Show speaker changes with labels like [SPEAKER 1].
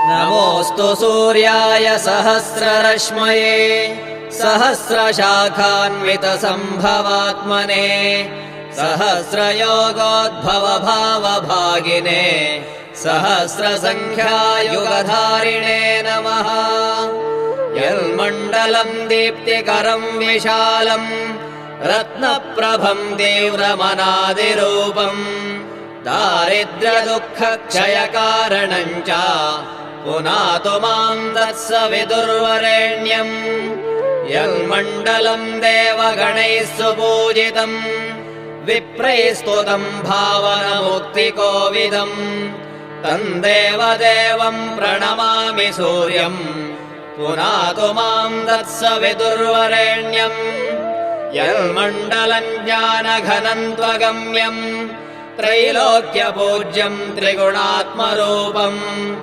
[SPEAKER 1] नमोऽस्तु सूर्याय सहस्ररश्मये सहस्रशाखान्वितसम्भवात्मने सहस्रयोगोद्भवभावभागिने सहस्रसङ्ख्यायुगधारिणे नमः। यन्मण्डलम् दीप्तिकरम् विशालम् रत्नप्रभम् तीव्रमनादिरूपम् दारिद्र्यदुःखक्षयकारणम् च पुनातु माम् तत्सवितुर्वरेण्यम्। यन्मण्डलम् देवगणैः सुपूजितम् विप्रैः स्तुतम् भावनमुक्तिकोविदम् तम् देवदेवम् प्रणमामि सूर्यम् पुनातु माम् तत्सवितुर्वरेण्यम्। यन्मण्डलम् ज्ञानघनम् त्वगम्यम् त्रैलोक्यपूज्यम् त्रिगुणात्मरूपम्